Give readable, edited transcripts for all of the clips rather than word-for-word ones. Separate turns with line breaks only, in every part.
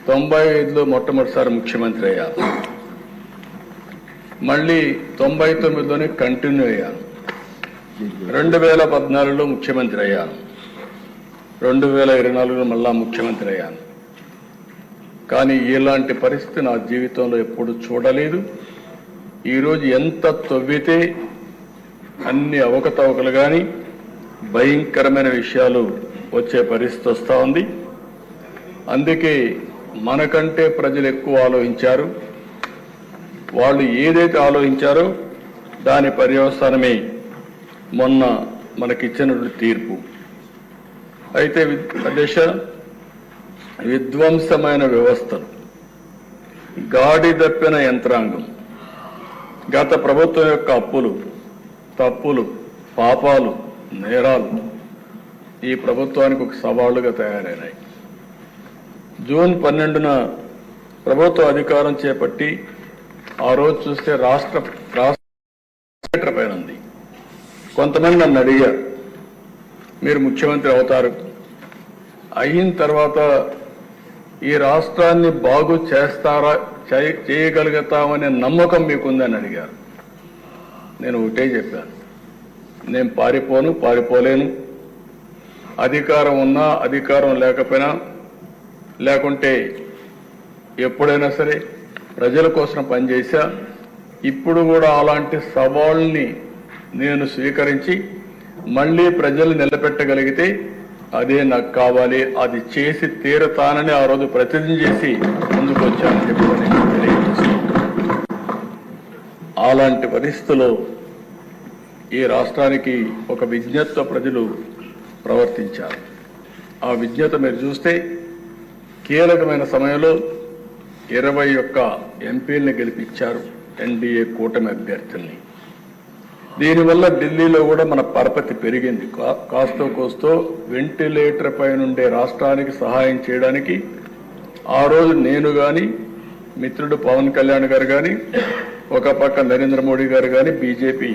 95లో మొట్టమొదటిసారి ముఖ్యమంత్రి అయ్యాను. మళ్ళీ 99లోనే కంటిన్యూ అయ్యాను. 2014లో ముఖ్యమంత్రి అయ్యాను. 2024లో మళ్ళా ముఖ్యమంత్రి అయ్యాను. కానీ ఇలాంటి పరిస్థితి నా జీవితంలో ఎప్పుడు చూడలేదు. ఈరోజు ఎంత తవ్వితే అన్ని అవకతవకలు కానీ భయంకరమైన విషయాలు వచ్చే పరిస్థితి వస్తూ ఉంది. అందుకే మనకంటే ప్రజలు ఎక్కువ ఆలోచించారు. వాళ్ళు ఏదైతే ఆలోచించారో దాని పర్యవసానమే మొన్న మనకిచ్చినటువంటి తీర్పు. అయితే అధ్యక్ష, విధ్వంసమైన వ్యవస్థలు, గాడి తప్పిన యంత్రాంగం, గత ప్రభుత్వం యొక్క అప్పులు, తప్పులు, పాపాలు, నేరాలు ఈ ప్రభుత్వానికి ఒక సవాళ్లుగా తయారైనాయి. జూన్ 12న ప్రభుత్వ అధికారం చేపట్టి ఆ రోజు చూస్తే రాష్ట్ర పైన ఉంది. కొంతమంది నన్ను అడిగారు, మీరు ముఖ్యమంత్రి అవుతారు, అయిన తర్వాత ఈ రాష్ట్రాన్ని బాగు చేస్తారా, చేయగలుగుతామనే నమ్మకం మీకుందని అడిగారు. నేను ఒకటే చెప్పాను, నేను పారిపోలేను. అధికారం ఉన్నా అధికారం లేకపోయినా, లేకుంటే ఎప్పుడైనా సరే ప్రజల కోసం పనిచేశా. ఇప్పుడు కూడా అలాంటి సవాళ్ళని నేను స్వీకరించి మళ్ళీ ప్రజలు నిలబెట్టగలిగితే అదే నాకు కావాలి, అది చేసి తీరతానని ఆ రోజు ప్రతిజ్ఞ చేసి ముందుకు వచ్చానని చెప్పి నేను తెలియజేస్తున్నాను. అలాంటి పరిస్థితుల్లో ఈ రాష్ట్రానికి ఒక విజ్ఞతతో ప్రజలు ప్రవర్తించారు. ఆ విజ్ఞత మీరు చూస్తే కీలకమైన సమయంలో 21 ఎంపీలను గెలిపించారు, ఎన్డీఏ కూటమి అభ్యర్థుల్ని. దీనివల్ల ఢిల్లీలో కూడా మన పరపతి పెరిగింది. కాస్తో కోస్తో వెంటిలేటర్ పై నుండే రాష్ట్రానికి సహాయం చేయడానికి ఆ రోజు నేను కానీ, మిత్రుడు పవన్ కళ్యాణ్ గారు కానీ, ఒక పక్క నరేంద్ర మోడీ గారు కానీ, బీజేపీ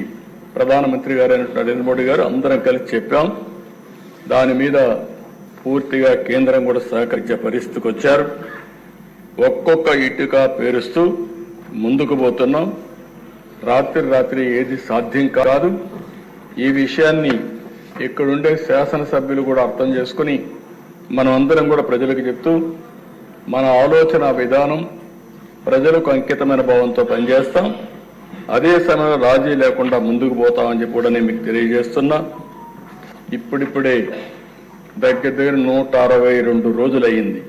ప్రధానమంత్రి గారు అయినటువంటి నరేంద్ర మోడీ గారు అందరం కలిసి చెప్పాం. దాని మీద పూర్తిగా కేంద్రం కూడా సహకరించే పరిస్థితికి వచ్చారు. ఒక్కొక్క ఇటుక పేరుస్తూ ముందుకు పోతున్నాం. రాత్రి ఏది సాధ్యం కాదు. ఈ విషయాన్ని ఇక్కడుండే శాసనసభ్యులు కూడా అర్థం చేసుకుని మనం అందరం కూడా ప్రజలకు చెప్తూ మన ఆలోచన విధానం ప్రజలకు అంకితమైన భావంతో పనిచేస్తాం. అదే సమయంలో రాజీ లేకుండా ముందుకు పోతామని చెప్పి కూడా నేను మీకు తెలియజేస్తున్నా. ఇప్పుడిప్పుడే దగ్గర 162 రోజులు అయ్యింది.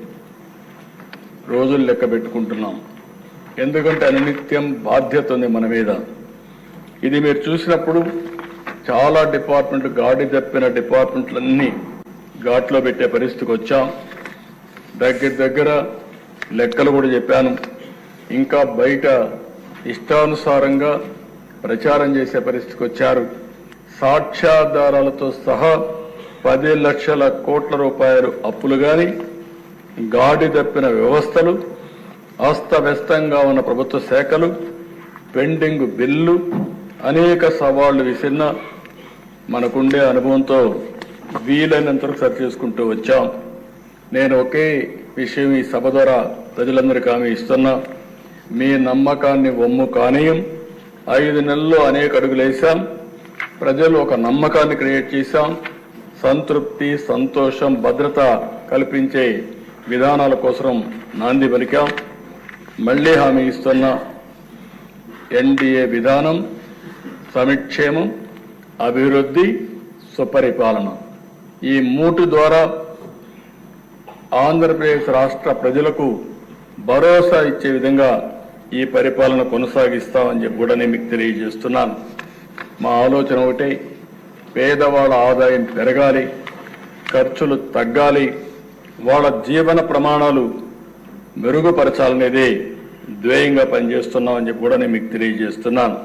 రోజులు లెక్క పెట్టుకుంటున్నాం. ఎందుకంటే అనునిత్యం బాధ్యత ఉంది మన మీద. ఇది మీరు చూసినప్పుడు చాలా డిపార్ట్మెంట్, గాడి తప్పిన డిపార్ట్మెంట్లన్నీ ఘాట్లో పెట్టే పరిస్థితికి వచ్చాం. దగ్గర లెక్కలు కూడా చెప్పాను. ఇంకా బయట ఇష్టానుసారంగా ప్రచారం చేసే పరిస్థితికి వచ్చారు. సాక్ష్యాధారాలతో సహా 10 లక్షల కోట్ల రూపాయలు అప్పులు కానీ, గాడి తప్పిన వ్యవస్థలు, అస్తవ్యస్తంగా ఉన్న ప్రభుత్వ శాఖలు, పెండింగ్ బిల్లు, అనేక సవాళ్లు విసిరిన మనకుండే అనుభవంతో వీలైనంతవరకు సరి చేసుకుంటూ వచ్చాం. నేను ఒకే విషయం ఈ సభ ద్వారా ప్రజలందరికీ హామీ ఇస్తున్నా, మీ నమ్మకాన్ని వమ్ము కానీయం. 5 నెలల్లో అనేక అడుగులు వేశాం. ప్రజలు ఒక నమ్మకాన్ని క్రియేట్ చేశాం. సంతృప్తి, సంతోషం, భద్రత కల్పించే విధానాల కోసం నాంది పలికాం. మళ్లీ హామీ ఇస్తున్న ఎన్డీఏ విధానం సంక్షేమం, అభివృద్ధి, సుపరిపాలన, ఈ 3 ద్వారా ఆంధ్రప్రదేశ్ రాష్ట్ర ప్రజలకు భరోసా ఇచ్చే విధంగా ఈ పరిపాలన కొనసాగిస్తామని చెప్పి కూడా నేను మీకు తెలియజేస్తున్నాను. మా ఆలోచన ఒకటే, పేదవాళ్ళ ఆదాయం పెరగాలి, ఖర్చులు తగ్గాలి, వాళ్ళ జీవన ప్రమాణాలు మెరుగుపరచాలనేదే ధ్యేయంగా పనిచేస్తున్నామని చెప్పి కూడా నేను మీకు తెలియజేస్తున్నాను.